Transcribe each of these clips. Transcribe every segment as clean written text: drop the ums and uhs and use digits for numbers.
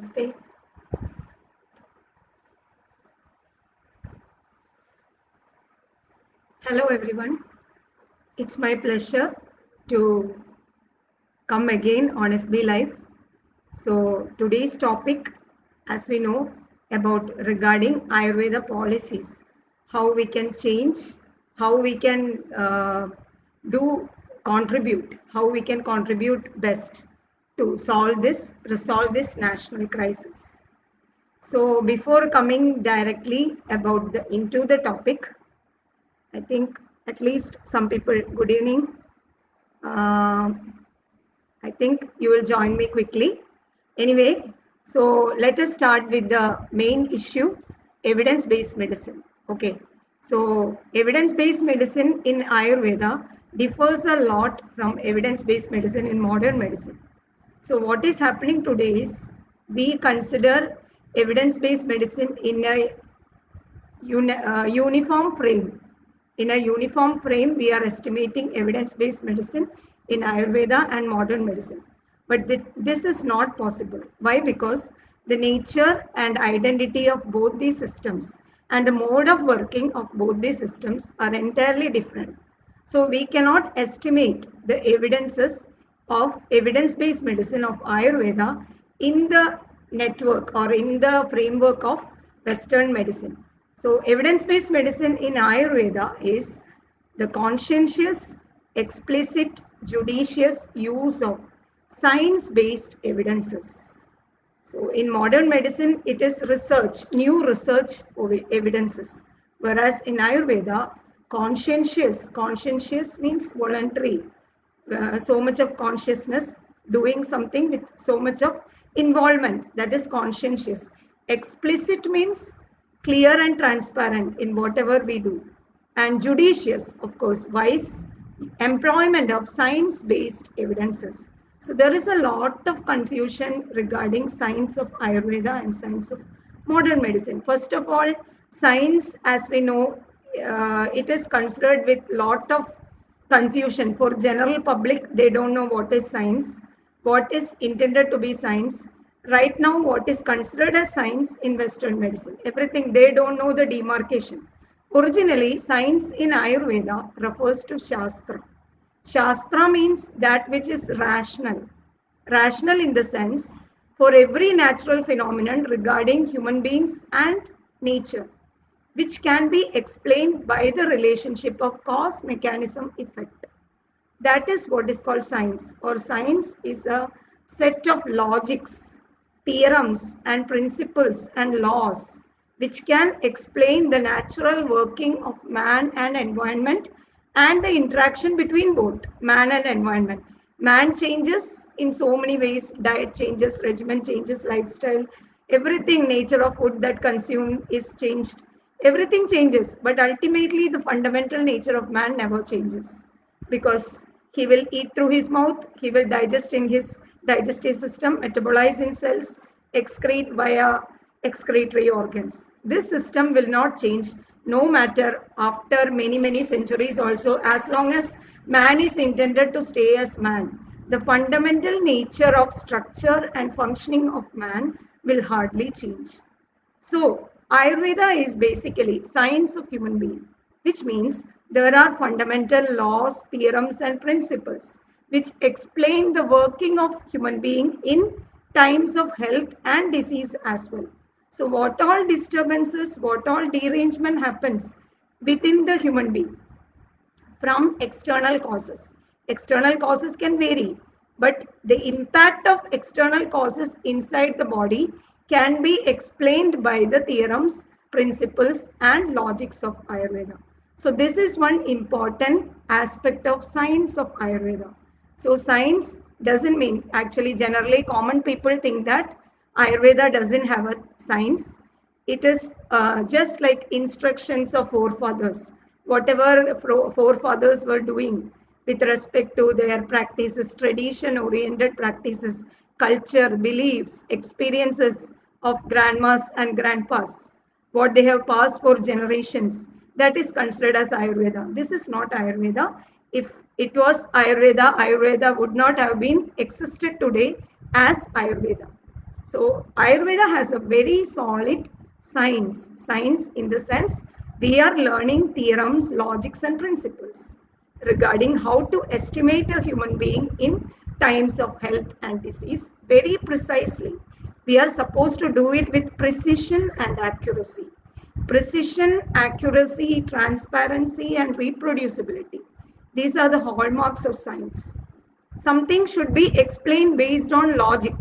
Namaste. Hello everyone. It's my pleasure to come again on FB Live. So today's topic, as we know, about regarding Ayurveda policies, how we can change, how we can how we can contribute best to resolve this national crisis. So before coming directly into the topic, I think at least some people, good evening. Uh, I think you will join me quickly. Anyway, so let us start with the main issue, evidence-based medicine. Okay, so evidence-based medicine in Ayurveda differs a lot from evidence-based medicine in modern medicine. So what is happening today is we consider evidence-based medicine in a uniform frame. In a uniform frame, we are estimating evidence-based medicine in Ayurveda and modern medicine. But this is not possible. Why? Because the nature and identity of both these systems and the mode of working of both these systems are entirely different. So we cannot estimate the evidences of evidence-based medicine of Ayurveda in the network or in the framework of Western medicine. So evidence-based medicine in Ayurveda is the conscientious, explicit, judicious use of science-based evidences. So in modern medicine, it is new research evidences. Whereas in Ayurveda, conscientious means voluntary, so much of consciousness, doing something with so much of involvement, that is conscientious. Explicit means clear and transparent in whatever we do. And judicious, of course, wise employment of science-based evidences. So there is a lot of confusion regarding science of Ayurveda and science of modern medicine. First of all, science, as we know, it is considered with lot of confusion. For general public, they don't know what is science, what is intended to be science. Right now, what is considered as science in Western medicine, everything, they don't know the demarcation. Originally, science in Ayurveda refers to Shastra. Shastra means that which is rational. Rational in the sense, for every natural phenomenon regarding human beings and nature, which can be explained by the relationship of cause, mechanism, effect. That is what is called science, or science is a set of logics, theorems, and principles and laws which can explain the natural working of man and environment and the interaction between both man and environment. Man changes in so many ways, diet changes, regimen changes, lifestyle, everything, nature of food that consumed is changed. Everything changes, but ultimately the fundamental nature of man never changes because he will eat through his mouth, he will digest in his digestive system, metabolize in cells, excrete via excretory organs. This system will not change no matter after many, many centuries also, as long as man is intended to stay as man. The fundamental nature of structure and functioning of man will hardly change. So, Ayurveda is basically science of human being, which means there are fundamental laws, theorems, and principles which explain the working of human being in times of health and disease as well. So, what all disturbances, what all derangement happens within the human being from external causes. External causes can vary, but the impact of external causes inside the body can be explained by the theorems, principles, and logics of Ayurveda. So, this is one important aspect of science of Ayurveda. So, science doesn't mean, actually, generally, common people think that Ayurveda doesn't have a science. It is just like instructions of forefathers. Whatever forefathers were doing with respect to their practices, tradition oriented practices, culture, beliefs, experiences of grandmas and grandpas, what they have passed for generations, that is considered as Ayurveda. This is not Ayurveda. If it was Ayurveda, Ayurveda would not have been existed today as Ayurveda. So Ayurveda has a very solid science. Science in the sense we are learning theorems, logics and principles regarding how to estimate a human being in times of health and disease very precisely. We are supposed to do it with precision and accuracy. Precision, accuracy, transparency and reproducibility. These are the hallmarks of science. Something should be explained based on logic,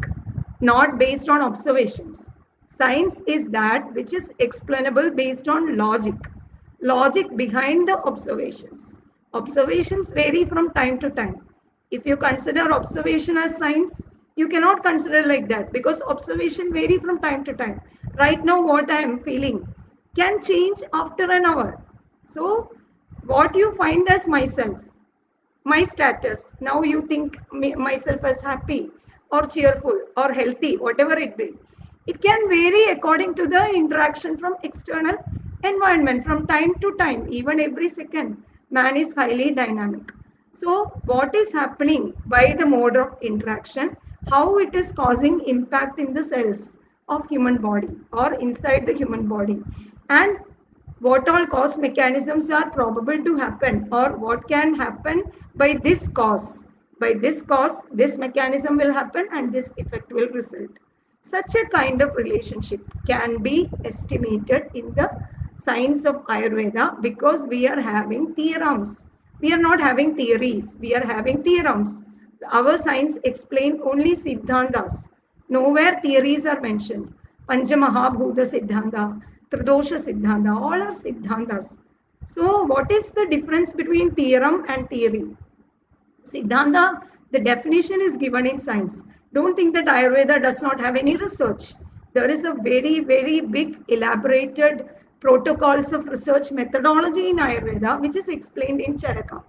not based on observations. Science is that which is explainable based on logic, logic behind the observations. Observations vary from time to time. If you consider observation as science, you cannot consider like that because observation vary from time to time. Right now, what I am feeling can change after an hour. So, what you find as myself, my status, now you think myself as happy or cheerful or healthy, whatever it be, it can vary according to the interaction from external environment from time to time, even every second. Man is highly dynamic. So what is happening by the mode of interaction, how it is causing impact in the cells of human body or inside the human body, and what all cause mechanisms are probable to happen or what can happen by this cause. By this cause, this mechanism will happen and this effect will result. Such a kind of relationship can be estimated in the science of Ayurveda because we are having theorems. We are not having theories, we are having theorems. Our science explain only Siddhantas. Nowhere theories are mentioned. Panchamahabhuta Siddhanta, Tridosha Siddhanta, all are Siddhantas. So, what is the difference between theorem and theory? Siddhanta, the definition is given in science. Don't think that Ayurveda does not have any research. There is a very, very big elaborated protocols of research methodology in Ayurveda, which is explained in Charaka.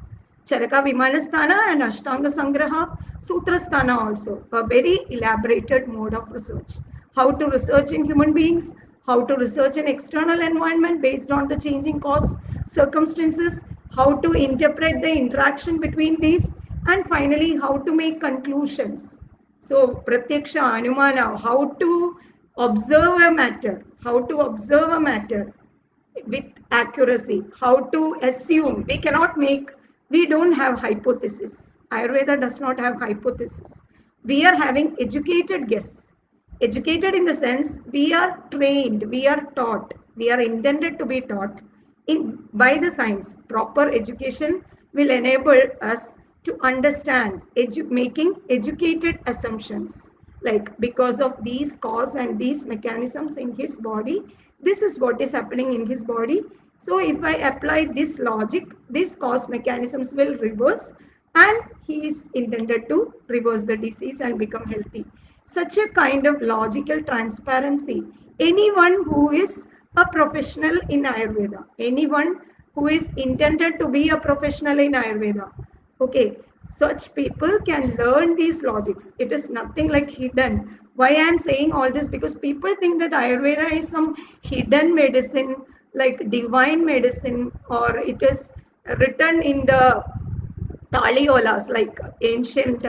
Charaka Vimanasthana and Ashtanga Sangraha, Sutrasthana also, a very elaborated mode of research. How to research in human beings, how to research in external environment based on the changing cause circumstances, how to interpret the interaction between these, and finally how to make conclusions. So pratyaksha, anumana, how to observe a matter, how to observe a matter with accuracy, how to assume. We cannot make, we don't have hypothesis. Ayurveda does not have hypothesis. We are having educated guess. Educated in the sense we are trained, we are taught, we are intended to be taught in by the science. Proper education will enable us to understand making educated assumptions, like because of these cause and these mechanisms in his body, this is what is happening in his body. So if I apply this logic, these cause mechanisms will reverse and he is intended to reverse the disease and become healthy. Such a kind of logical transparency, anyone who is a professional in Ayurveda, anyone who is intended to be a professional in Ayurveda, okay, such people can learn these logics. It is nothing like hidden. Why I am saying all this? Because people think that Ayurveda is some hidden medicine, like divine medicine, or it is written in the Taliolas, like ancient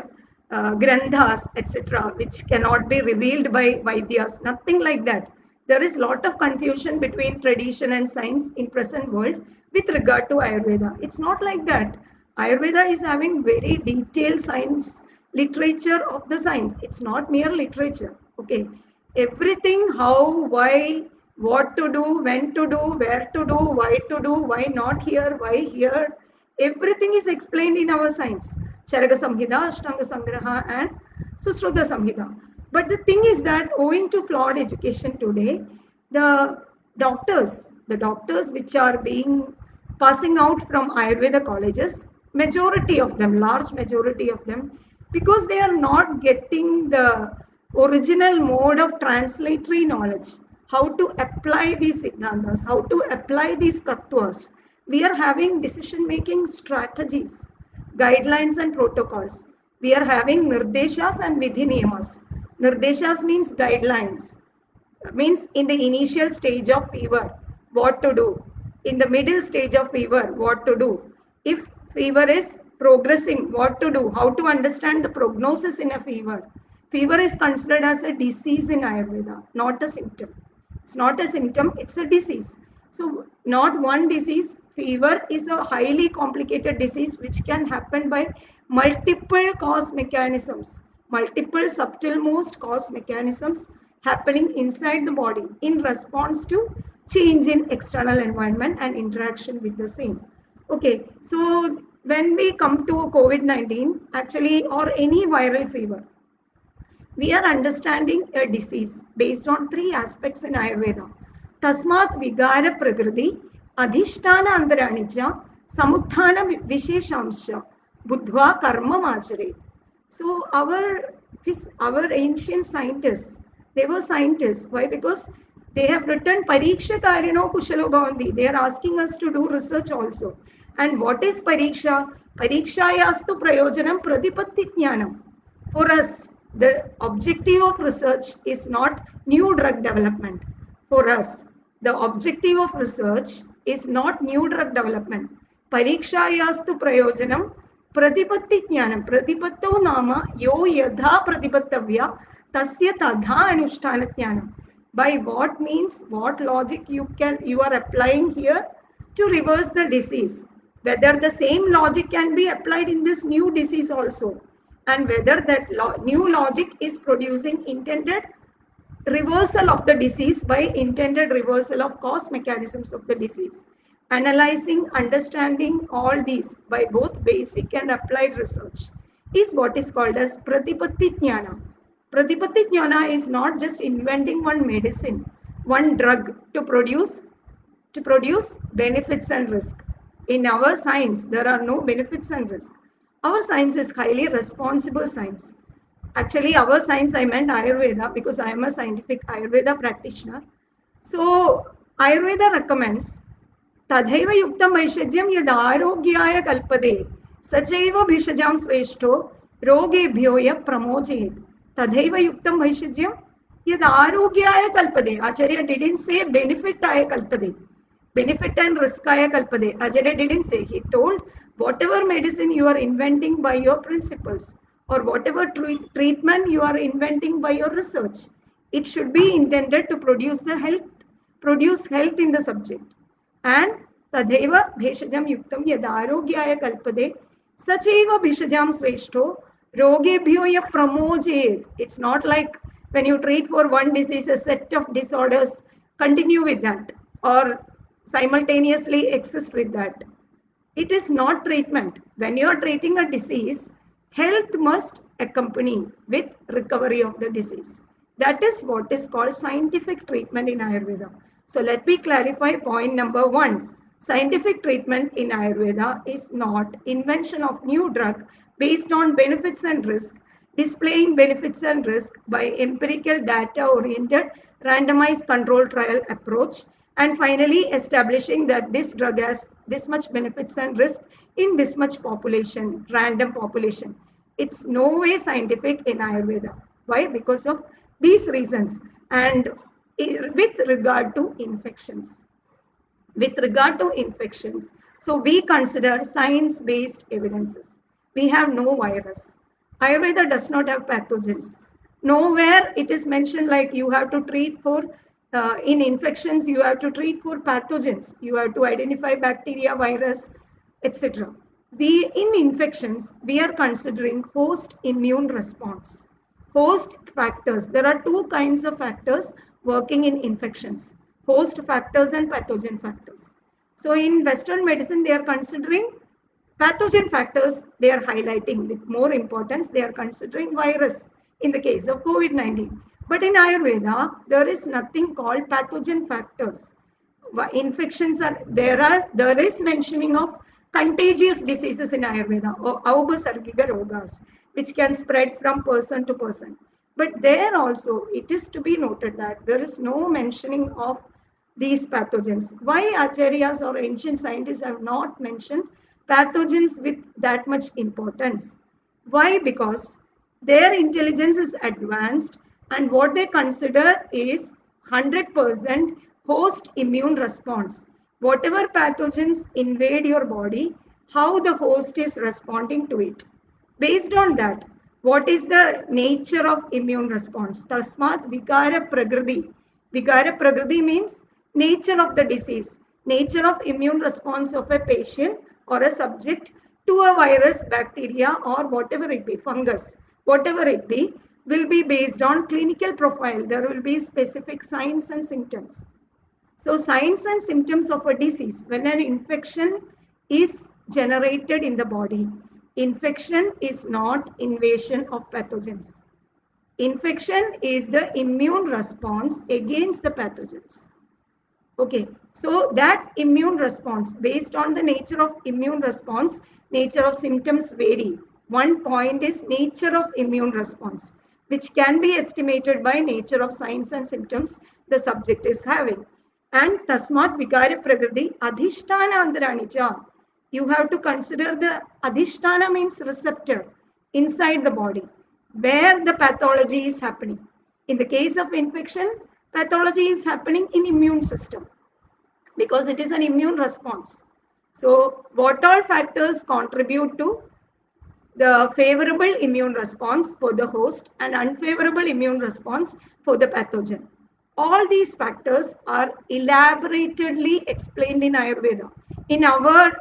granthas, etc., which cannot be revealed by Vaidyas. Nothing like that. There is a lot of confusion between tradition and science in present world with regard to Ayurveda. It's not like that. Ayurveda is having very detailed science literature of the science. It's not mere literature. Okay, everything, how, why, what to do, when to do, where to do, why to do, why not here, why here, everything is explained in our science. Charaka Samhita, Ashtanga Sangraha, and Susruta Samhita. But the thing is that owing to flawed education today, the doctors which are being passing out from Ayurveda colleges, majority of them, large majority of them, because they are not getting the original mode of translatory knowledge, how to apply these siddhantas, how to apply these tattvas. We are having decision making strategies, guidelines and protocols. We are having nirdeshas and vidhi niyamas. Nirdeshas means guidelines, means in the initial stage of fever, what to do. In the middle stage of fever, what to do. If fever is progressing, what to do, how to understand the prognosis in a fever. Fever is considered as a disease in Ayurveda, not a symptom. It's not a symptom, it's a disease. So, not one disease. Fever is a highly complicated disease which can happen by multiple cause mechanisms, multiple subtle most cause mechanisms happening inside the body in response to change in external environment and interaction with the same. Okay, so when we come to COVID-19, actually, or any viral fever, we are understanding a disease based on three aspects in Ayurveda. Tasmat vigara prakriti, adhishtana antaranija, samuthana visheshamsha, buddhva karma machare. So our ancient scientists, they were scientists. Why? Because they have written Pariksha Karino Kushalo Bhavanti. They are asking us to do research also. And what is Pariksha? Parikshayastu Prayojanam Pratipatti Jnanam. For us, the objective of research is not new drug development. For us, the objective of research is not new drug development. Parikshayastu Prayojanam Pratipatti Jnanam. Pratipatto nama yo yadha pratipattavya tasya tadha anushtana jnanam. By what means, what logic you are applying here to reverse the disease. Whether the same logic can be applied in this new disease also, and whether that new logic is producing intended reversal of the disease by intended reversal of cause mechanisms of the disease. Analyzing, understanding all these by both basic and applied research is what is called as Pratipatti Jnana. Pratipatti Jnana is not just inventing one medicine, one drug to produce benefits and risk. In our science, there are no benefits and risk. Our science is highly responsible science. Actually, our science, I meant Ayurveda because I am a scientific Ayurveda practitioner. So, Ayurveda recommends तथैव युक्तं वैषज्यं यद् आरोग्याय कल्पते स चैव भिषजां श्रेष्ठो रोगेभ्यो यः प्रमोचयेत् तथैव युक्तं वैषज्यं यद् आरोग्याय कल्पते. Acharya didn't say benefitaय कल्पते, benefit and riskaय कल्पते. Acharya didn't say. He told whatever medicine you are inventing by your principles or whatever treatment you are inventing by your research, it should be intended to produce health in the subject. And तथैव भेषजं युक्तं यद् आरोग्याय कल्पते स चैव भिषजां श्रेष्ठो रोगेभ्यो यः प्रमोचयेत्. It's not like when you treat for one disease, a set of disorders continue with that or simultaneously exist with that. It is not treatment. When you are treating a disease, health must accompany with recovery of the disease. That is what is called scientific treatment in Ayurveda. So let me clarify point number 1. Scientific treatment in Ayurveda is not invention of new drug based on benefits and risk, displaying benefits and risk by empirical data oriented randomized control trial approach, and finally establishing that this drug has this much benefits and risk in this much population, random population. It's no way scientific in Ayurveda. Why? Because of these reasons. And with regard to infections, so we consider science-based evidences. We have no virus. Ayurveda does not have pathogens. Nowhere it is mentioned like you have to treat for, in infections, you have to treat for pathogens. You have to identify bacteria, virus, etc. In infections, we are considering host immune response. Host factors. There are two kinds of factors working in infections: host factors and pathogen factors. So in Western medicine, they are considering pathogen factors, they are highlighting with more importance, they are considering virus in the case of COVID-19. But in Ayurveda, there is nothing called pathogen factors. Infections are, there is mentioning of contagious diseases in Ayurveda, or aupasargika rogas, which can spread from person to person. But there also, it is to be noted that there is no mentioning of these pathogens. Why acharyas or ancient scientists have not mentioned pathogens with that much importance? Why? Because their intelligence is advanced and what they consider is 100% host immune response. Whatever pathogens invade your body, how the host is responding to it. Based on that, What is the nature of immune response? Tasmat vikara prakriti. Vikara prakriti means nature of the disease, nature of immune response of a patient or a subject to a virus, bacteria, or whatever it be, fungus, whatever it be, will be based on clinical profile. There will be specific signs and symptoms. So signs and symptoms of a disease, when an infection is generated in the body, infection is not invasion of pathogens. Infection is the immune response against the pathogens. Okay, so that immune response, based on the nature of immune response, nature of symptoms vary. One point is nature of immune response, which can be estimated by nature of signs and symptoms the subject is having. And tasmat vikara prakriti adhishtana antaranicha. You have to consider the adhishtana means receptor inside the body, where the pathology is happening. In the case of infection, pathology is happening in immune system because it is an immune response. So what all factors contribute to the favorable immune response for the host and unfavorable immune response for the pathogen? All these factors are elaboratedly explained in Ayurveda in our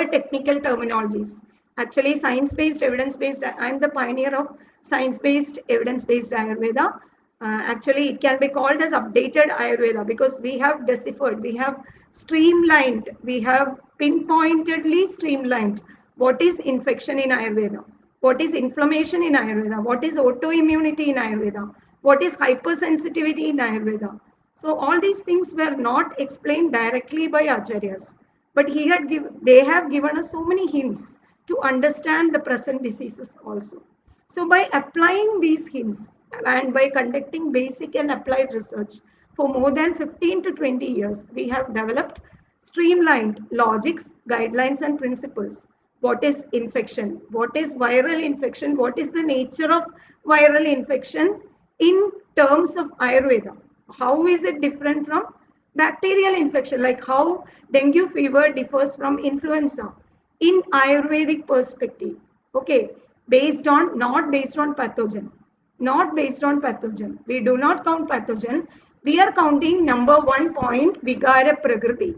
technical terminologies. Actually, science-based, evidence-based, I am the pioneer of science-based, evidence-based Ayurveda. Actually, it can be called as updated Ayurveda because we have deciphered, we have streamlined, we have pinpointedly streamlined what is infection in Ayurveda, what is inflammation in Ayurveda, what is autoimmunity in Ayurveda, what is hypersensitivity in Ayurveda. So all these things were not explained directly by acharyas, but they have given us so many hints to understand the present diseases also. So by applying these hints and by conducting basic and applied research for more than 15 to 20 years, we have developed streamlined logics, guidelines, and principles. What is infection? What is viral infection? What is the nature of viral infection in terms of Ayurveda? How is it different from bacterial infection? Like how dengue fever differs from influenza in Ayurvedic perspective. Okay, based on not based on pathogen, not based on pathogen. We do not count pathogen. We are counting number 1 point Vigara Prakriti.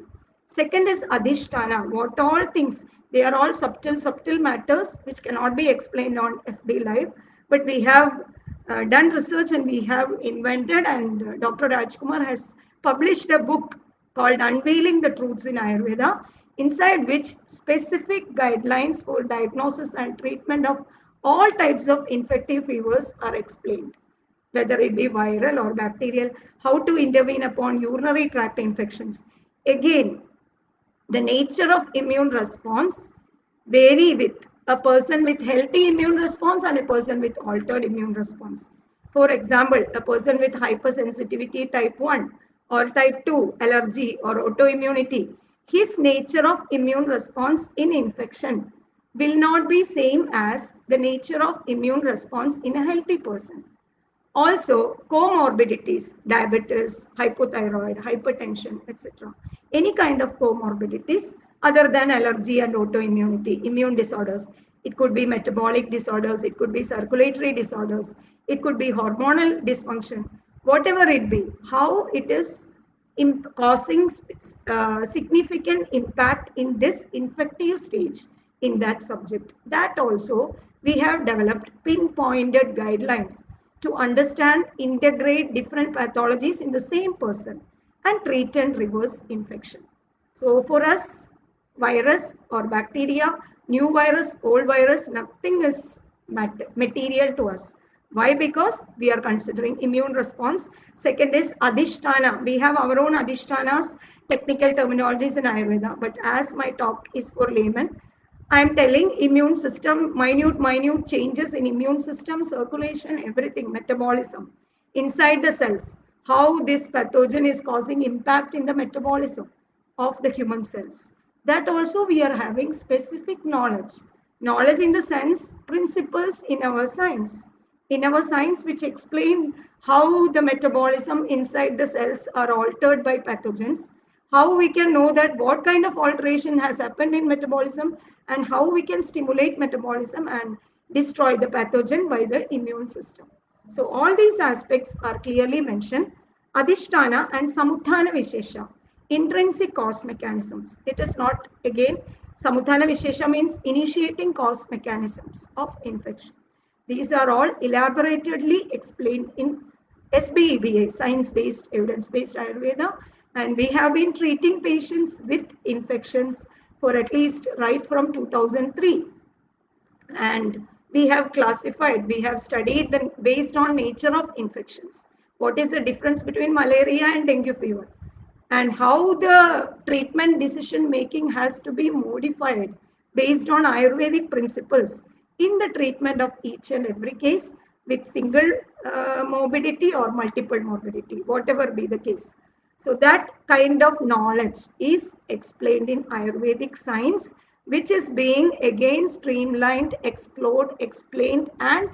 Second is Adhishtana. What all things, they are all subtle matters which cannot be explained on FB Live. But we have done research and we have invented, and Dr. Rajkumar has published a book called Unveiling the Truths in Ayurveda, inside which specific guidelines for diagnosis and treatment of all types of infective fevers are explained, whether it be viral or bacterial, how to intervene upon urinary tract infections. Again, the nature of immune response vary with a person with healthy immune response and a person with altered immune response. For example, a person with hypersensitivity type 1 or type 2 allergy or autoimmunity, his nature of immune response in infection will not be same as the nature of immune response in a healthy person. Also, comorbidities, diabetes, hypothyroid, hypertension, etc. Any kind of comorbidities other than allergy and autoimmunity, immune disorders. It could be metabolic disorders, it could be circulatory disorders, it could be hormonal dysfunction, whatever it be, how it is causing significant impact in this infective stage in that subject. That also we have developed pinpointed guidelines to understand, integrate different pathologies in the same person and treat and reverse infection. So for us, virus or bacteria, new virus, old virus, nothing is material to us. Why? Because we are considering immune response. Second is Adhishtana. We have our own Adhishtanas, technical terminologies in Ayurveda. But as my talk is for laymen, I am telling immune system, minute changes in immune system, circulation, everything, metabolism inside the cells. How this pathogen is causing impact in the metabolism of the human cells. That also we are having specific knowledge. Knowledge in the sense, principles in our science. In our science, which explain how the metabolism inside the cells are altered by pathogens, how we can know that what kind of alteration has happened in metabolism and how we can stimulate metabolism and destroy the pathogen by the immune system. So all these aspects are clearly mentioned. Adhisthana and Samutthana Vishesha, intrinsic cause mechanisms. It is not, again, Samutthana Vishesha means initiating cause mechanisms of infection. These are all elaboratedly explained in SBEBA, science-based, evidence-based Ayurveda, and we have been treating patients with infections for at least right from 2003. And we have classified, we have studied them based on nature of infections. What is the difference between malaria and dengue fever? And how the treatment decision making has to be modified based on Ayurvedic principles in the treatment of each and every case with single morbidity or multiple morbidity, whatever be the case. So that kind of knowledge is explained in Ayurvedic science, which is being again streamlined, explored, explained, and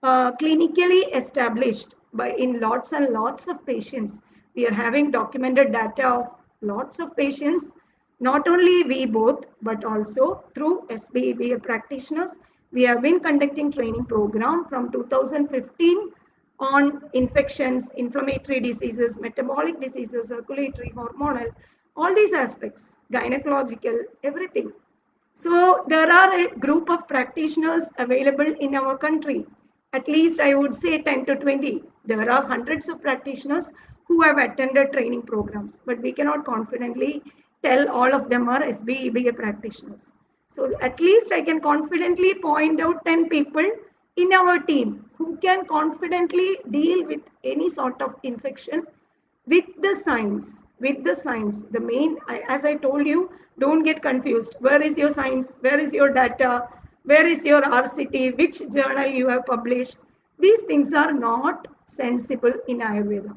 clinically established by in lots and lots of patients. We are having documented data of lots of patients, not only we both, but also through SBA practitioners. We have been conducting training program from 2015 on infections, inflammatory diseases, metabolic diseases, circulatory, hormonal, all these aspects, gynecological, everything. So there are a group of practitioners available in our country. At least I would say 10 to 20. There are hundreds of practitioners who have attended training programs, but we cannot confidently tell all of them are SBEBA practitioners. So at least I can confidently point out 10 people in our team who can confidently deal with any sort of infection with the science. With the science, the main, as I told you, don't get confused. Where is your science? Where is your data? Where is your RCT? Which journal you have published? These things are not sensible in Ayurveda.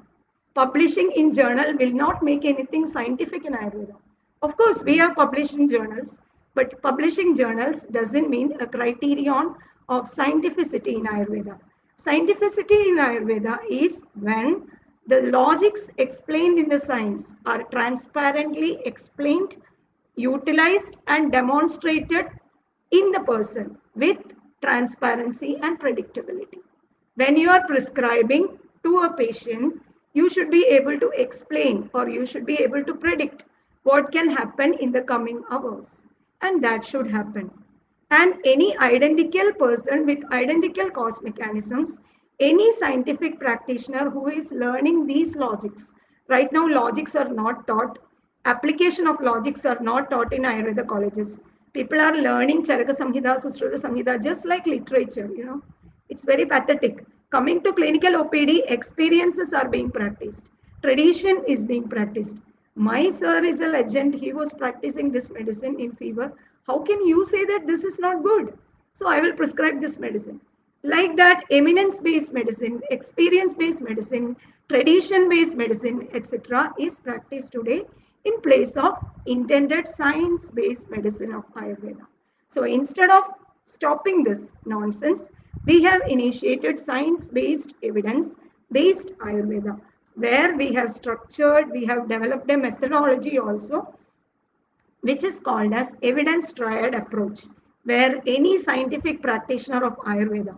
Publishing in journal will not make anything scientific in Ayurveda. Of course, we have published in journals, but publishing journals doesn't mean a criterion of scientificity in Ayurveda. Scientificity in Ayurveda is when the logics explained in the science are transparently explained, utilized, and demonstrated in the person with transparency and predictability. When you are prescribing to a patient, you should be able to explain or you should be able to predict what can happen in the coming hours. And that should happen. And any identical person with identical cause mechanisms, any scientific practitioner who is learning these logics, right now logics are not taught, application of logics are not taught in Ayurveda colleges. People are learning Charaka Samhita, Sushruta Samhita, just like literature. It's very pathetic. Coming to clinical OPD, experiences are being practiced. Tradition is being practiced. My sir is a legend. He was practicing this medicine in fever. How can you say that this is not good? So I will prescribe this medicine. Like that, eminence-based medicine, experience-based medicine, tradition-based medicine, etc. is practiced today in place of intended science-based medicine of Ayurveda. So instead of stopping this nonsense, we have initiated science-based, evidence-based Ayurveda, where we have structured, we have developed a methodology also, which is called as evidence triad approach, where any scientific practitioner of Ayurveda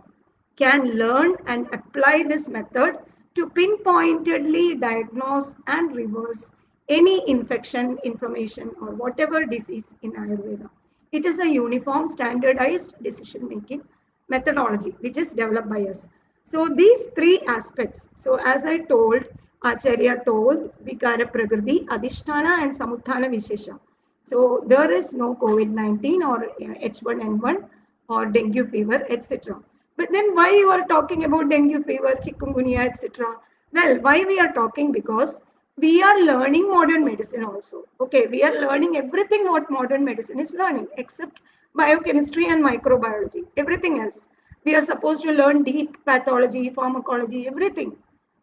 can learn and apply this method to pinpointedly diagnose and reverse any infection, inflammation, or whatever disease in Ayurveda. It is a uniform, standardized decision making methodology which is developed by us. So, these three aspects, so as I told, Acharya told, Vikara Prakriti, Adhisthana, and Samutthana Vishesha. So, there is no COVID 19 or H1N1 or dengue fever, etc. But then why you are talking about dengue fever, chikungunya, etc.? Well, why we are talking? Because we are learning modern medicine also. Okay, we are learning everything what modern medicine is learning except biochemistry and microbiology. Everything else. We are supposed to learn deep pathology, pharmacology, everything.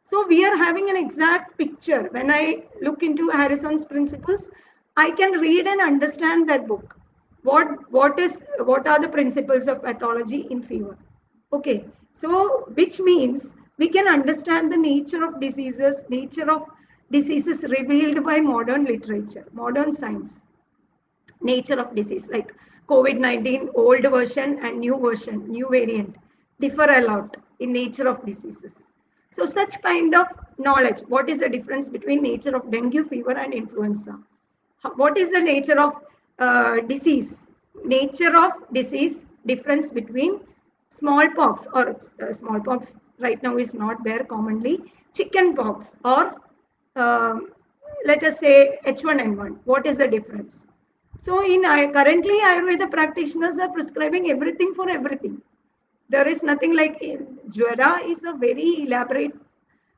So we are having an exact picture. When I look into Harrison's principles, I can read and understand that book. What are the principles of pathology in fever? Okay, so which means we can understand the nature of diseases revealed by modern literature, modern science, nature of disease, like COVID-19 old version and new version, new variant differ a lot in nature of diseases. So such kind of knowledge, what is the difference between nature of dengue fever and influenza? What is the nature of disease? Nature of disease difference between smallpox or smallpox right now is not there commonly, chicken pox or let us say H1N1. What is the difference? So in currently Ayurveda practitioners are prescribing everything for everything. There is nothing like Jwara is a very elaborate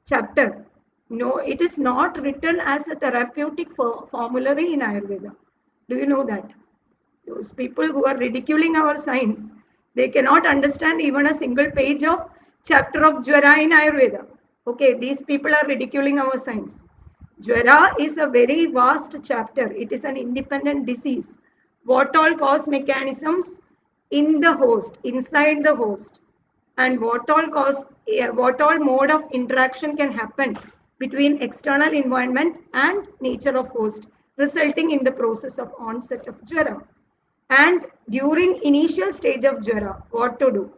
chapter. No, it is not written as a therapeutic formulary in Ayurveda. Do you know that? Those people who are ridiculing our science, they cannot understand even a single page of chapter of Jwara in Ayurveda. Okay, these people are ridiculing our science. Jwara is a very vast chapter. It is an independent disease. What all cause mechanisms in the host, inside the host, and what all mode of interaction can happen between external environment and nature of host, resulting in the process of onset of Jwara. And during initial stage of Jwara, what to do?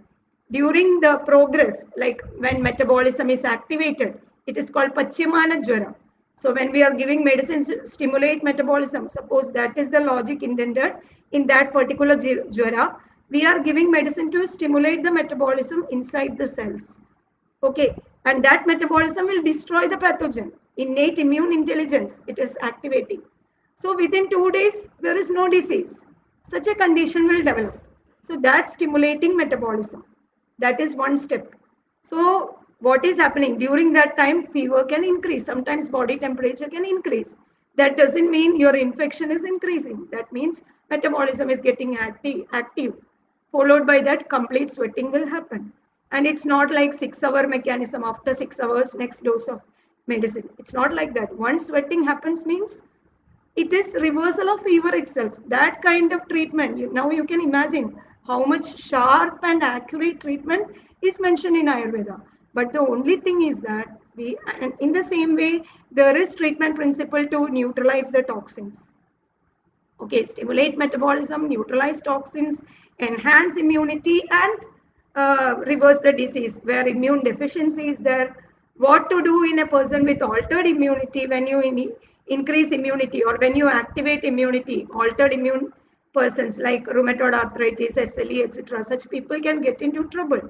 During the progress, like when metabolism is activated, it is called Pachimana Jwara. So when we are giving medicines to stimulate metabolism, suppose that is the logic intended in that particular Jwara, we are giving medicine to stimulate the metabolism inside the cells. Okay, and that metabolism will destroy the pathogen. Innate immune intelligence, it is activating. So within 2 days, there is no disease. Such a condition will develop. So that stimulating metabolism, that is one step. So what is happening during that time? Fever can increase. Sometimes body temperature can increase. That doesn't mean your infection is increasing. That means metabolism is getting active. Followed by that, complete sweating will happen. And it's not like 6 hour mechanism. After 6 hours, next dose of medicine. It's not like that. Once sweating happens means it is reversal of fever itself. That kind of treatment, now you can imagine how much sharp and accurate treatment is mentioned in Ayurveda. But the only thing is that and in the same way, there is treatment principle to neutralize the toxins. Okay, stimulate metabolism, neutralize toxins, enhance immunity, and reverse the disease where immune deficiency is there. What to do in a person with altered immunity when you increase immunity or when you activate immunity, altered immune persons like rheumatoid arthritis, SLE, etc. Such people can get into trouble.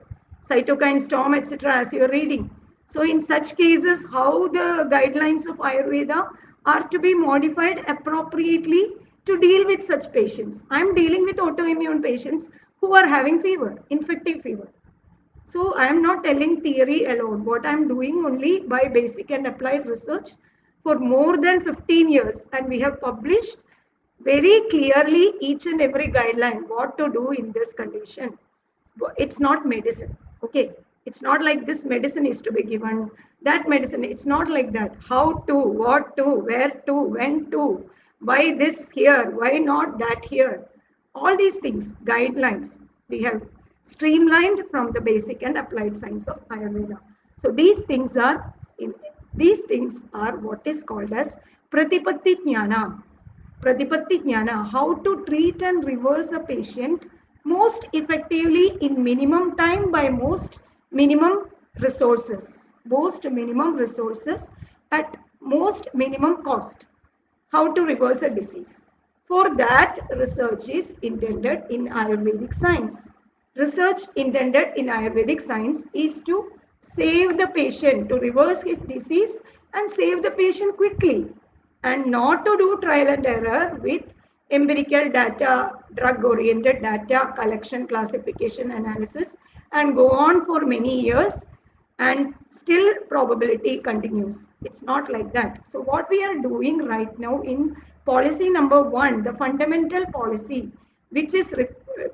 Cytokine storm, etc. as you're reading. So in such cases, how the guidelines of Ayurveda are to be modified appropriately to deal with such patients. I'm dealing with autoimmune patients who are having fever, infective fever. So I am not telling theory alone. What I'm doing only by basic and applied research for more than 15 years. And we have published very clearly each and every guideline what to do in this condition. It's not medicine. Okay. It's not like this medicine is to be given, that medicine. It's not like that. How to, what to, where to, when to, why this here, why not that here. All these things, guidelines, we have streamlined from the basic and applied science of Ayurveda. So these things are what is called as Pratipatti Jnana. Pratipatti Jnana, how to treat and reverse a patient most effectively in minimum time by most minimum resources. Most minimum resources at most minimum cost. How to reverse a disease. For that, research is intended in Ayurvedic science. Research intended in Ayurvedic science is to save the patient, to reverse his disease and save the patient quickly, and not to do trial and error with empirical data, drug oriented data collection, classification, analysis, and go on for many years and still probability continues. It's not like that. So what we are doing right now in policy number 1, the fundamental policy which is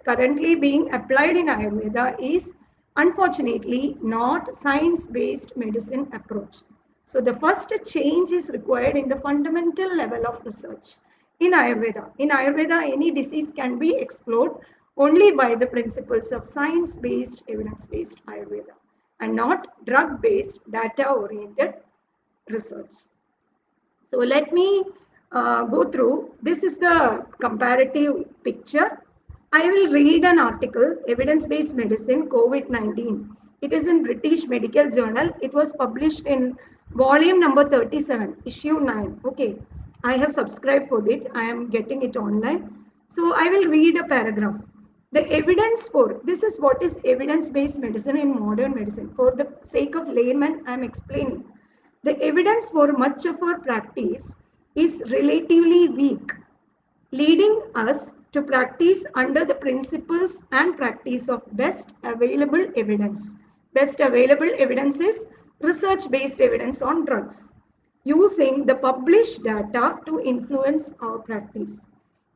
currently being applied in Ayurveda is unfortunately not science-based medicine approach. So the first change is required in the fundamental level of research in Ayurveda. In Ayurveda, any disease can be explored only by the principles of science-based, evidence-based Ayurveda and not drug-based, data-oriented research. So let me go through. This is the comparative picture. I will read an article, Evidence-Based Medicine, COVID-19. It is in British Medical Journal. It was published in volume number 37, issue 9. Okay, I have subscribed for it. I am getting it online. So I will read a paragraph. The evidence for, this is what is evidence-based medicine in modern medicine. For the sake of layman, I am explaining. The evidence for much of our practice is relatively weak, leading us to practice under the principles and practice of best available evidence. Best available evidence is research-based evidence on drugs, using the published data to influence our practice.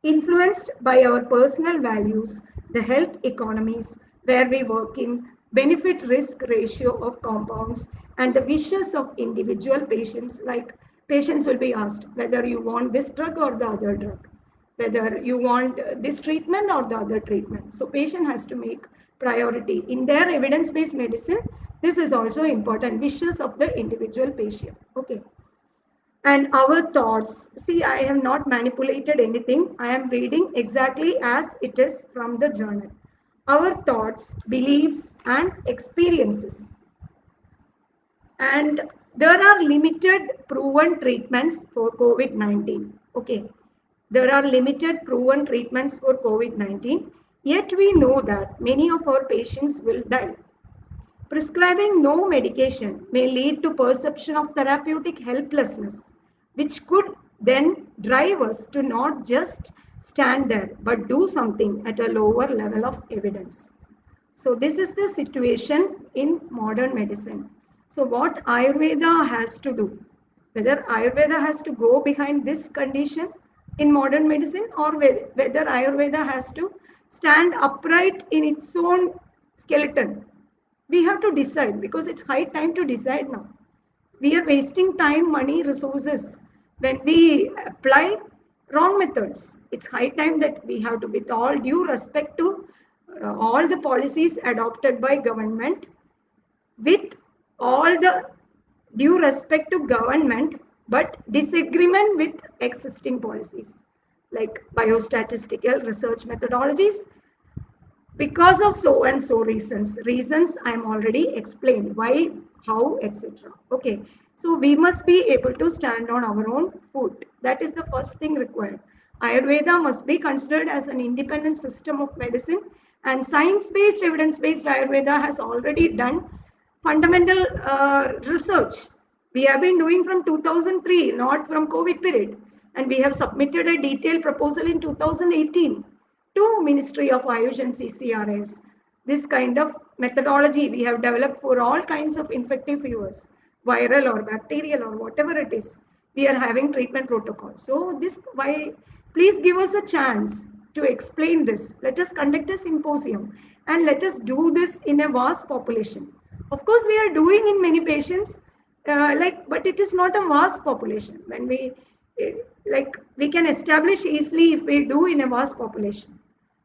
Influenced by our personal values, the health economies where we work in, benefit risk ratio of compounds, and the wishes of individual patients, like patients will be asked whether you want this drug or the other drug, whether you want this treatment or the other treatment. So patient has to make priority. In their evidence-based medicine, this is also important, wishes of the individual patient. Okay. And our thoughts. See, I have not manipulated anything. I am reading exactly as it is from the journal. Our thoughts, beliefs, and experiences. And there are limited proven treatments for COVID-19. Okay. There are limited proven treatments for COVID-19, yet we know that many of our patients will die. Prescribing no medication may lead to perception of therapeutic helplessness, which could then drive us to not just stand there, but do something at a lower level of evidence. So this is the situation in modern medicine. So what Ayurveda has to do, whether Ayurveda has to go behind this condition in modern medicine, or whether Ayurveda has to stand upright in its own skeleton, we have to decide, because it's high time to decide now. We are wasting time, money, resources when we apply wrong methods. It's high time that we have to, with all due respect to all the policies adopted by government, with all the due respect to government, but disagreement with existing policies like biostatistical research methodologies, because of so and so reasons I am already explained why, how, etc. Okay, so we must be able to stand on our own foot. That is the first thing required. Ayurveda must be considered as an independent system of medicine, and science based, evidence based Ayurveda has already done fundamental research. We have been doing from 2003, not from COVID period, and we have submitted a detailed proposal in 2018 to Ministry of Ayush and CCRS. This kind of methodology we have developed for all kinds of infective fevers, viral or bacterial or whatever it is. We are having treatment protocols. So this, why, please give us a chance to explain this. Let us conduct a symposium and let us do this in a vast population. Of course, we are doing in many patients, but it is not a vast population. When we we can establish easily if we do in a vast population.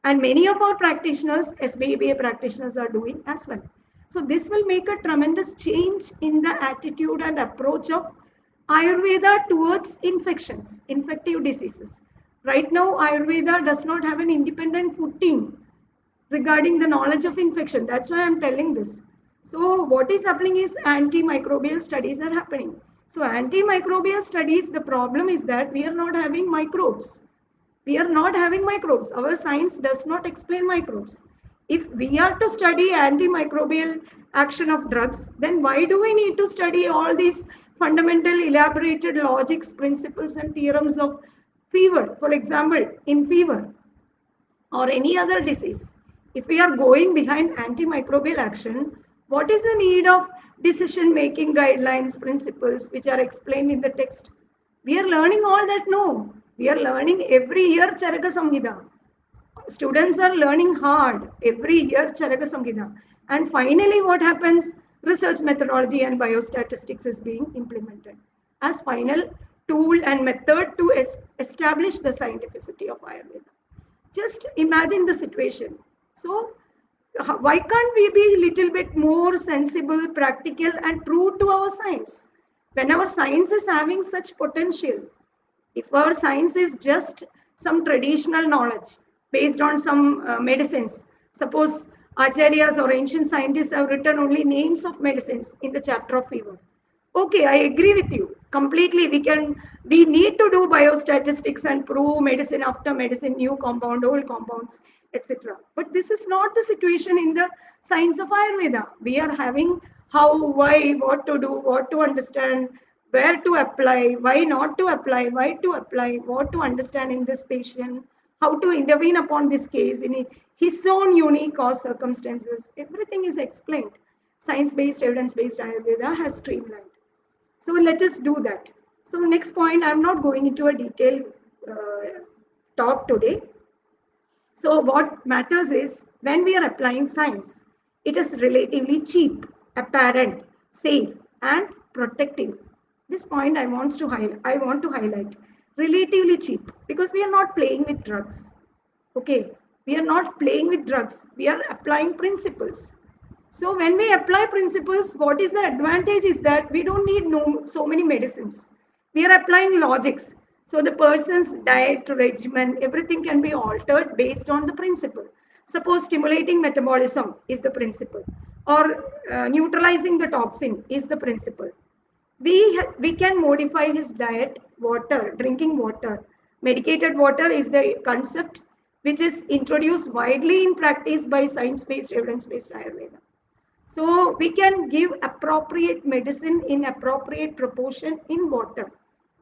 And many of our practitioners, SBA practitioners, are doing as well. So this will make a tremendous change in the attitude and approach of Ayurveda towards infections, infective diseases. Right now, Ayurveda does not have an independent footing regarding the knowledge of infection. That's why I'm telling this. So what is happening is antimicrobial studies are happening. So antimicrobial studies, the problem is that we are not having microbes. We are not having microbes. Our science does not explain microbes. If we are to study antimicrobial action of drugs, then why do we need to study all these fundamental elaborated logics, principles, and theorems of fever? For example, in fever or any other disease, if we are going behind antimicrobial action, what is the need of decision making guidelines, principles which are explained in the text? We are learning all that? No. We are learning every year Charaka Samhita. Students are learning hard every year Charaka Samhita. And finally, what happens? Research methodology and biostatistics is being implemented as final tool and method to establish the scientificity of Ayurveda. Just imagine the situation. So, why can't we be a little bit more sensible, practical, and true to our science? When our science is having such potential, if our science is just some traditional knowledge, based on some medicines. Suppose acharyas or ancient scientists have written only names of medicines in the chapter of fever. Okay, I agree with you completely. We need to do biostatistics and prove medicine after medicine, new compound, old compounds, etc. But this is not the situation in the science of Ayurveda. We are having how, why, what to do, what to understand, where to apply, why not to apply, why to apply, what to understand in this patient, how to intervene upon this case in his own unique cause circumstances. Everything is explained. Science-based, evidence-based Ayurveda has streamlined. So let us do that. So next point, I'm not going into a detailed talk today. So what matters is when we are applying science, it is relatively cheap, apparent, safe, and protective. This point I want to highlight. Relatively cheap because we are not playing with drugs. Okay, we are not playing with drugs. We are applying principles. So when we apply principles, what is the advantage is that we don't need so many medicines. We are applying logics. So the person's diet, regimen, everything can be altered based on the principle. Suppose stimulating metabolism is the principle, or neutralizing the toxin is the principle. We can modify his diet, water, drinking water. Medicated water is the concept which is introduced widely in practice by science-based, evidence-based Ayurveda. So we can give appropriate medicine in appropriate proportion in water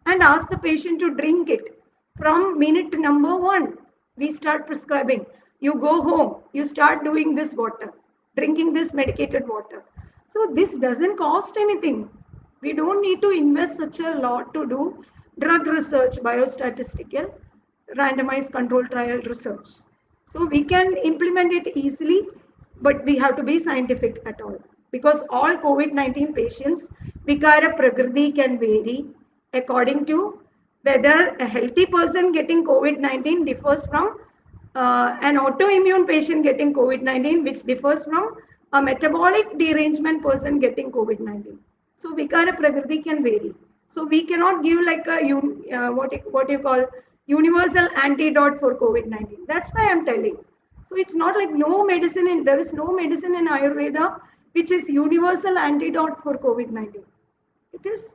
and ask the patient to drink it from minute number 1. We start prescribing. You go home, you start doing this water, drinking this medicated water. So this doesn't cost anything. We don't need to invest such a lot to do drug research, biostatistical, randomized control trial research. So we can implement it easily, but we have to be scientific at all. Because all COVID-19 patients, Vikara Prakriti can vary according to whether a healthy person getting COVID-19 differs from an autoimmune patient getting COVID-19, which differs from a metabolic derangement person getting COVID-19. So Vikara Prakriti can vary. So we cannot give like a what you call universal antidote for COVID-19. That's why I'm telling. So it's not like there is no medicine in Ayurveda which is universal antidote for COVID-19. It is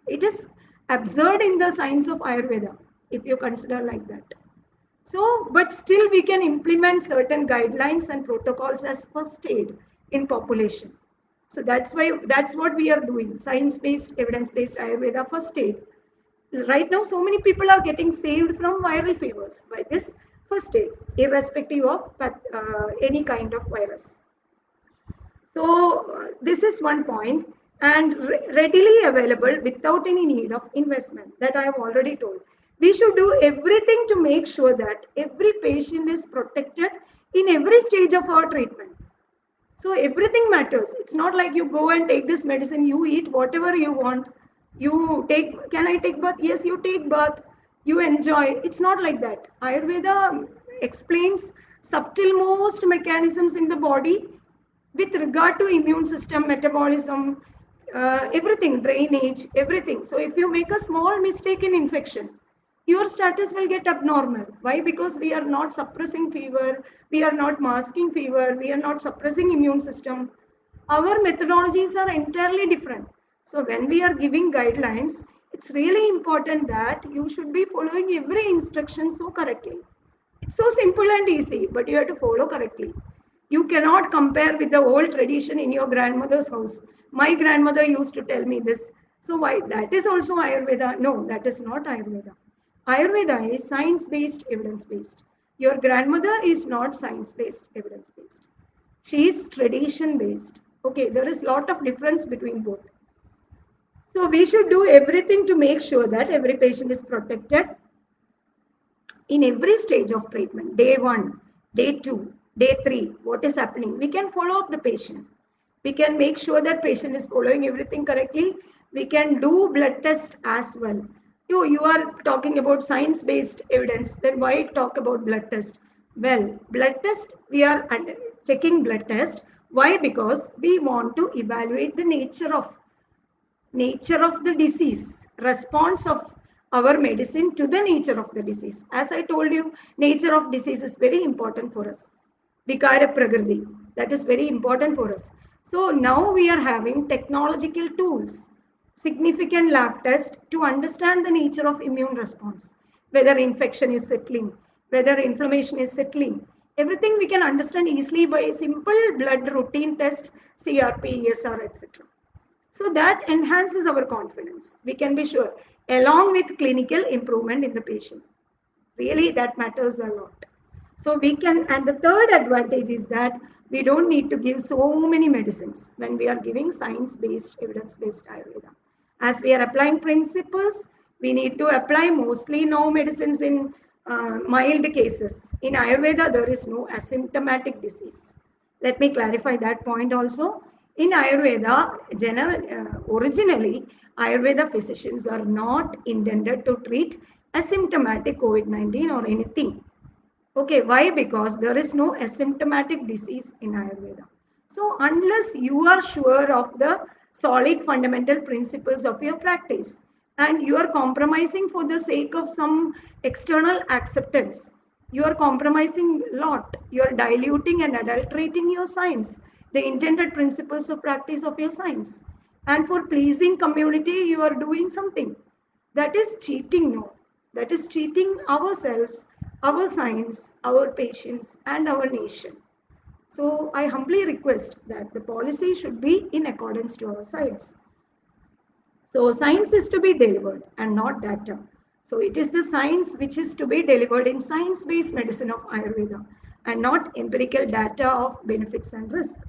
it is absurd in the science of Ayurveda if you consider like that. So, but still we can implement certain guidelines and protocols as first aid in population. So that's what we are doing, science-based, evidence-based Ayurveda first aid. Right now, so many people are getting saved from viral fevers by this first aid, irrespective of any kind of virus. So this is one point, and readily available without any need of investment that I have already told. We should do everything to make sure that every patient is protected in every stage of our treatment. So everything matters. It's not like you go and take this medicine, you eat whatever you want. You take, can I take bath? Yes, you take bath. You enjoy. It's not like that. Ayurveda explains subtle most mechanisms in the body with regard to immune system, metabolism, everything, drainage, everything. So if you make a small mistake in infection, your status will get abnormal. Why? Because we are not suppressing fever, we are not masking fever, we are not suppressing immune system. Our methodologies are entirely different. So when we are giving guidelines, it's really important that you should be following every instruction so correctly. It's so simple and easy, but you have to follow correctly. You cannot compare with the old tradition in your grandmother's house. My grandmother used to tell me this. So why that is also Ayurveda? No, that is not Ayurveda. Ayurveda is science-based, evidence-based. Your grandmother is not science-based, evidence-based. She is tradition-based. Okay, there is a lot of difference between both. So we should do everything to make sure that every patient is protected in every stage of treatment. Day 1, day 2, day 3, what is happening? We can follow up the patient. We can make sure that patient is following everything correctly. We can do blood test as well. You are talking about science-based evidence, then why talk about blood test? Well, blood test, we are checking blood test. Why? Because we want to evaluate the nature of the disease, response of our medicine to the nature of the disease. As I told you, nature of disease is very important for us. Vikara Prakriti, that is very important for us. So now we are having technological tools, significant lab test to understand the nature of immune response, whether infection is settling, whether inflammation is settling. Everything we can understand easily by a simple blood routine test, CRP, ESR, etc. So that enhances our confidence. We can be sure, along with clinical improvement in the patient. Really, that matters a lot. So we can, and the third advantage is that we don't need to give so many medicines when we are giving science-based, evidence-based Ayurveda. As we are applying principles, we need to apply mostly no medicines in mild cases. In Ayurveda, there is no asymptomatic disease. Let me clarify that point also. In Ayurveda, originally, Ayurveda physicians are not intended to treat asymptomatic COVID-19 or anything. Okay, why? Because there is no asymptomatic disease in Ayurveda. So unless you are sure of the solid fundamental principles of your practice and you are compromising for the sake of some external acceptance, you are compromising a lot. You are diluting and adulterating your science, the intended principles of practice of your science. And for pleasing community, you are doing something. That is cheating, no. That is cheating ourselves, our science, our patients, and our nation. So I humbly request that the policy should be in accordance to our science. So science is to be delivered and not data. So it is the science which is to be delivered in science-based medicine of Ayurveda and not empirical data of benefits and risk.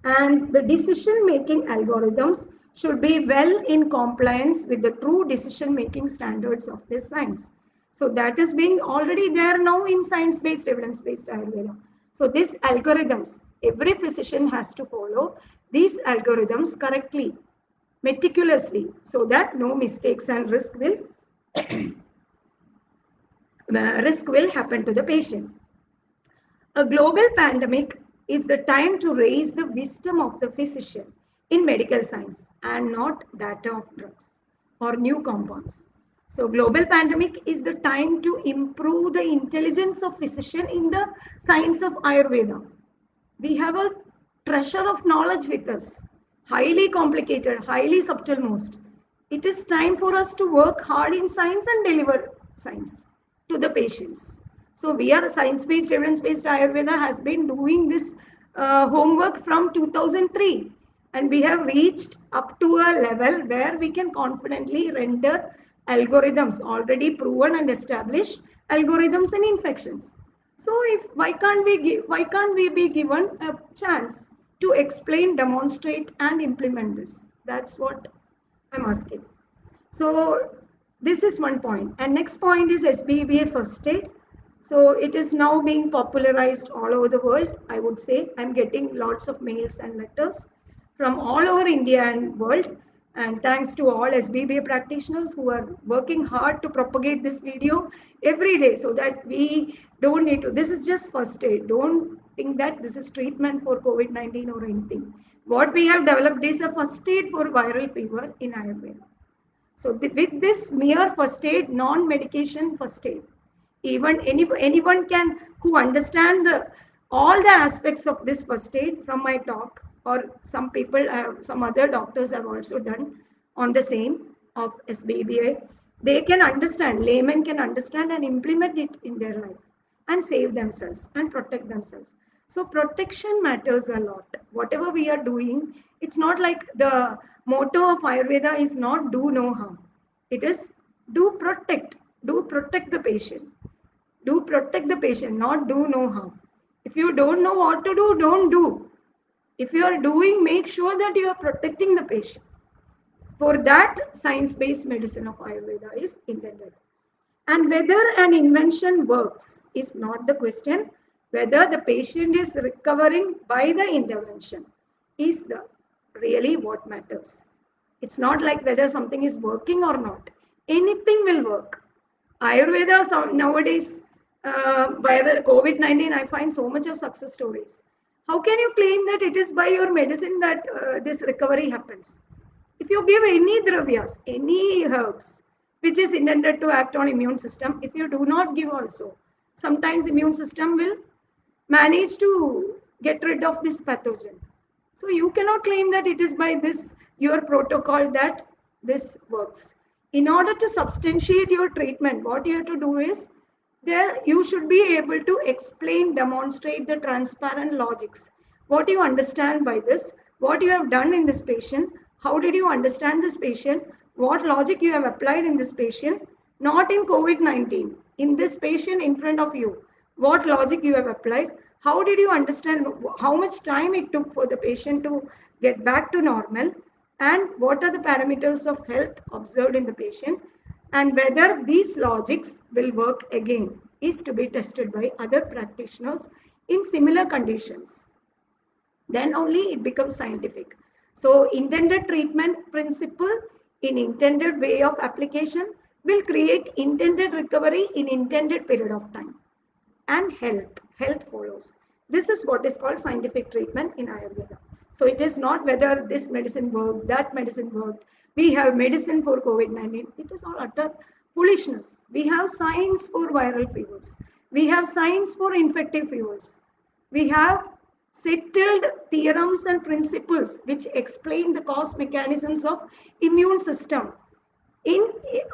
And the decision-making algorithms should be well in compliance with the true decision-making standards of this science. So that is being already there now in science-based, evidence-based Ayurveda. So these algorithms, every physician has to follow these algorithms correctly, meticulously, so that no mistakes and risk will happen to the patient. A global pandemic is the time to raise the wisdom of the physician in medical science and not data of drugs or new compounds. So global pandemic is the time to improve the intelligence of physician in the science of Ayurveda. We have a treasure of knowledge with us, highly complicated, highly subtle most. It is time for us to work hard in science and deliver science to the patients. So we are science-based, evidence-based Ayurveda has been doing this homework from 2003, and we have reached up to a level where we can confidently render algorithms, already proven and established algorithms in infections. So if why can't we be given a chance to explain, demonstrate, and implement this? That's what I'm asking. So this is one point. And next point is SBBA first aid. So it is now being popularized all over the world. I would say I'm getting lots of mails and letters from all over India and world. And thanks to all SBBA practitioners who are working hard to propagate this video every day so that we don't need to. This is just first aid. Don't think that this is treatment for COVID-19 or anything. What we have developed is a first aid for viral fever in Ayurveda. So with this mere first aid, non-medication first aid, even anyone can who understand all the aspects of this first aid from my talk, or some people some other doctors have also done on the same of SBBA. They can understand, laymen can understand and implement it in their life and save themselves and protect themselves. So protection matters a lot. Whatever we are doing, it's not like the motto of Ayurveda is not do no harm. It is do protect. Do protect the patient. Do protect the patient, not do no harm. If you don't know what to do, don't do. If you are doing, make sure that you are protecting the patient. For that, science-based medicine of Ayurveda is intended. And whether an invention works is not the question. Whether the patient is recovering by the intervention is the really what matters. It's not like whether something is working or not. Anything will work. Ayurveda nowadays, viral COVID-19, I find so much of success stories. How can you claim that it is by your medicine that this recovery happens? If you give any dravyas, any herbs, which is intended to act on immune system. If you do not give also, sometimes immune system will manage to get rid of this pathogen. So you cannot claim that it is by this your protocol that this works. In order to substantiate your treatment, what you have to do is there you should be able to explain, demonstrate the transparent logics. What you understand by this, what you have done in this patient, how did you understand this patient, what logic you have applied in this patient, not in COVID-19, in this patient in front of you, what logic you have applied, how did you understand how much time it took for the patient to get back to normal, and what are the parameters of health observed in the patient, and whether these logics will work again is to be tested by other practitioners in similar conditions. Then only it becomes scientific. So intended treatment principle in intended way of application will create intended recovery in intended period of time. And health follows. This is what is called scientific treatment in Ayurveda. So it is not whether this medicine worked, that medicine worked. We have medicine for COVID-19. It is all utter foolishness. We have science for viral fevers. We have science for infective fevers. We have settled theorems and principles which explain the cause mechanisms of immune system in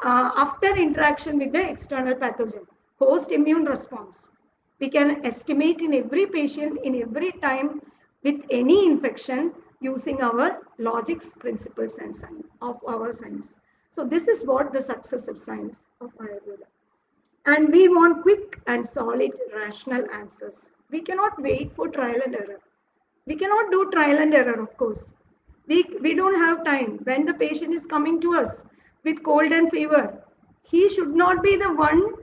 after interaction with the external pathogen, host immune response. We can estimate in every patient in every time with any infection using our logics, principles, and science of our science. So this is what the success of science of Ayurveda. And we want quick and solid rational answers. We cannot wait for trial and error. We cannot do trial and error, of course. We don't have time. When the patient is coming to us with cold and fever, he should not be the one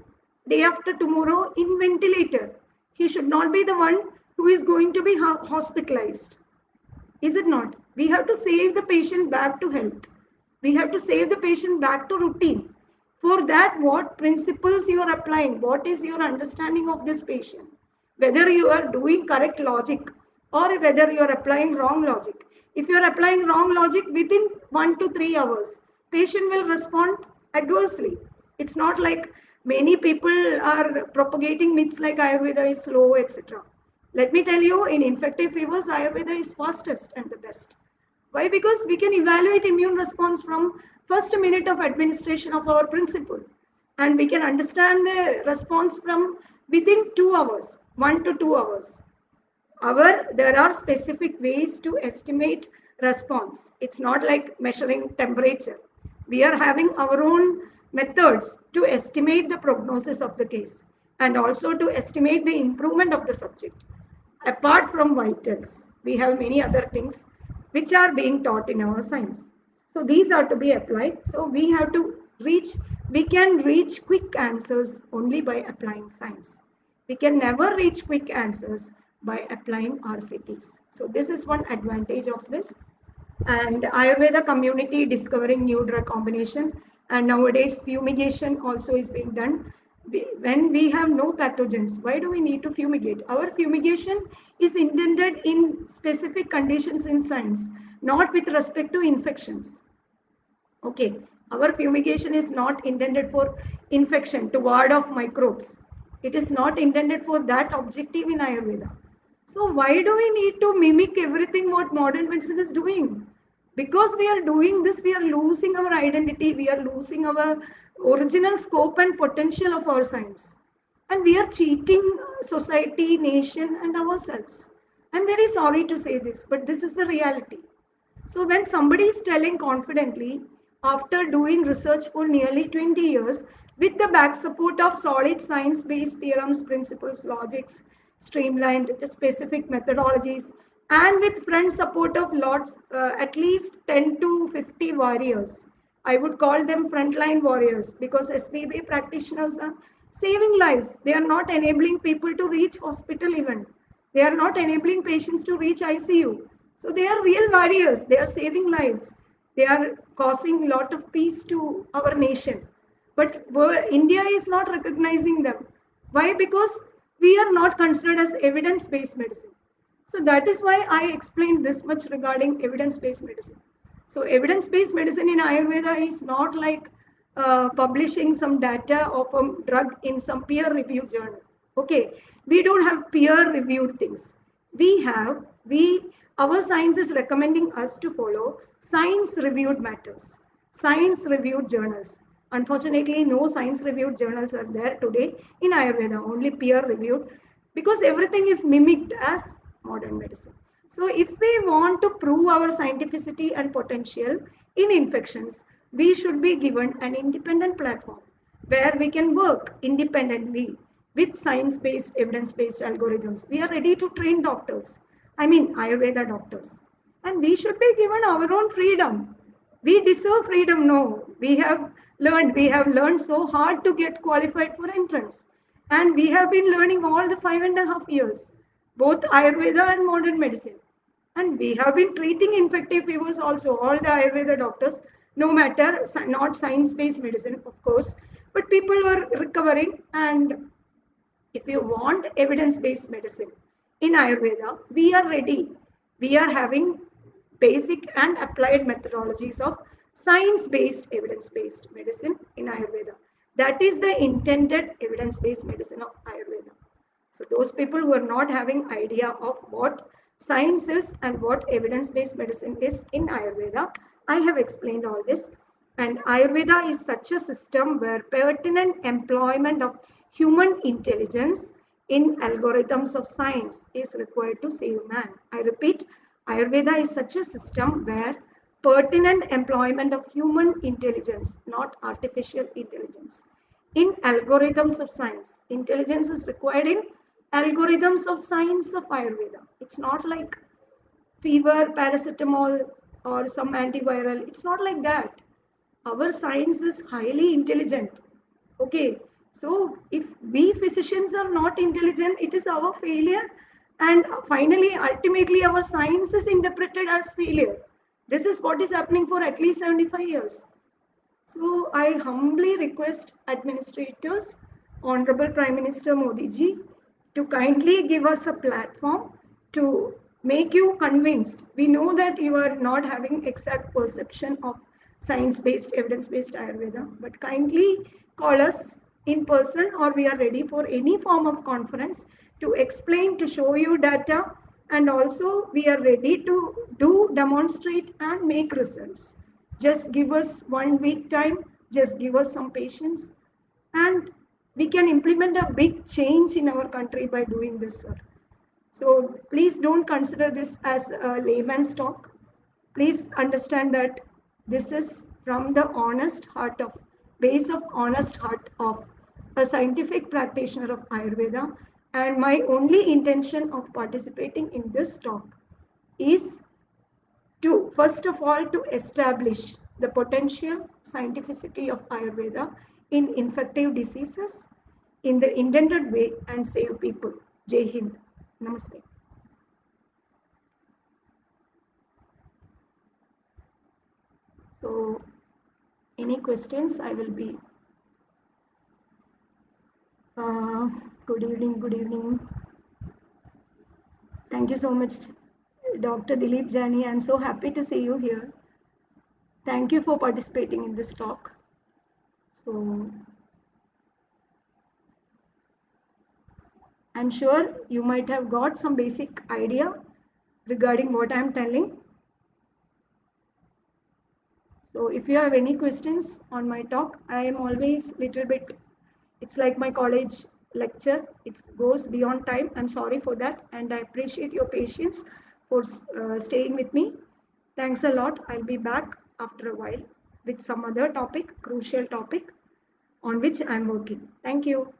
day after tomorrow in ventilator. He should not be the one who is going to be hospitalized. Is it not? We have to save the patient back to health. We have to save the patient back to routine. For that, what principles you are applying? What is your understanding of this patient? Whether you are doing correct logic or whether you are applying wrong logic. If you are applying wrong logic within 1 to 3 hours, patient will respond adversely. It's not like many people are propagating myths like Ayurveda is slow, etc. Let me tell you, in infective fevers, Ayurveda is fastest and the best. Why? Because we can evaluate immune response from first minute of administration of our principle. And we can understand the response from within 2 hours, 1 to 2 hours. There are specific ways to estimate response. It's not like measuring temperature. We are having our own methods to estimate the prognosis of the case and also to estimate the improvement of the subject. Apart from vitals, we have many other things which are being taught in our science. So these are to be applied. So we can reach quick answers only by applying science. We can never reach quick answers by applying RCTs. So this is one advantage of this. And Ayurveda community discovering new drug combination, and nowadays fumigation also is being done. When we have no pathogens, why do we need to fumigate? Our fumigation is intended in specific conditions in science, not with respect to infections. Okay, our fumigation is not intended for infection, to ward off microbes. It is not intended for that objective in Ayurveda. So why do we need to mimic everything what modern medicine is doing? Because we are doing this, we are losing our identity, we are losing our original scope and potential of our science. And we are cheating society, nation, and ourselves. I'm very sorry to say this, but this is the reality. So when somebody is telling confidently, after doing research for nearly 20 years, with the back support of solid science-based theorems, principles, logics, streamlined specific methodologies, and with front support of at least 10 to 50 warriors. I would call them frontline warriors because SBB practitioners are saving lives. They are not enabling people to reach hospital even. They are not enabling patients to reach ICU. So they are real warriors. They are saving lives. They are causing a lot of peace to our nation. But India is not recognizing them. Why? Because we are not considered as evidence-based medicine. So that is why I explained this much regarding evidence-based medicine. So evidence-based medicine in Ayurveda is not like publishing some data of a drug in some peer reviewed journal. Okay, we don't have peer reviewed things. Our science is recommending us to follow science reviewed matters, science reviewed journals. Unfortunately, no science reviewed journals are there today in Ayurveda, only peer reviewed, because everything is mimicked as modern medicine. So if we want to prove our scientificity and potential in infections, we should be given an independent platform where we can work independently with science-based, evidence-based algorithms. We are ready to train doctors, I mean Ayurveda doctors. And we should be given our own freedom. We deserve freedom, no. We have learned so hard to get qualified for entrance. And we have been learning all the 5.5 years, both Ayurveda and modern medicine. And we have been treating infective fevers also, all the Ayurveda doctors, no matter, not science-based medicine, of course, but people were recovering. And if you want evidence-based medicine in Ayurveda, we are ready. We are having basic and applied methodologies of science-based, evidence-based medicine in Ayurveda. That is the intended evidence-based medicine of Ayurveda. So those people who are not having idea of what science is and what evidence-based medicine is in Ayurveda, I have explained all this. And Ayurveda is such a system where pertinent employment of human intelligence in algorithms of science is required to save man. I repeat, Ayurveda is such a system where pertinent employment of human intelligence, not artificial intelligence, in algorithms of science. Intelligence is required in algorithms of science of Ayurveda. It's not like fever, paracetamol, or some antiviral. It's not like that. Our science is highly intelligent. Okay, so if we physicians are not intelligent, it is our failure. And finally, ultimately, our science is interpreted as failure. This is what is happening for at least 75 years. So I humbly request administrators, Honorable Prime Minister Modi ji, to kindly give us a platform to make you convinced. We know that you are not having exact perception of science-based, evidence-based Ayurveda, but kindly call us in person, or we are ready for any form of conference to explain, to show you data, and also we are ready to do, demonstrate and make results. Just give us 1 week time, just give us some patience, and we can implement a big change in our country by doing this, sir. So please don't consider this as a layman's talk. Please understand that this is from the honest heart of, base of honest heart of a scientific practitioner of Ayurveda. And my only intention of participating in this talk is to, first of all, to establish the potential scientificity of Ayurveda in infective diseases in the intended way and save people. Jai Hind. Namaste. So, any questions? I will be. Uh, Good evening. Good evening. Thank you so much, Dr. Dilip Jani. I'm so happy to see you here. Thank you for participating in this talk. So, I'm sure you might have got some basic idea regarding what I'm telling. So if you have any questions on my talk, I am always little bit, it's like my college lecture. It goes beyond time. I'm sorry for that. And I appreciate your patience for staying with me. Thanks a lot. I'll be back after a while with some other topic, crucial topic on which I'm working. Thank you.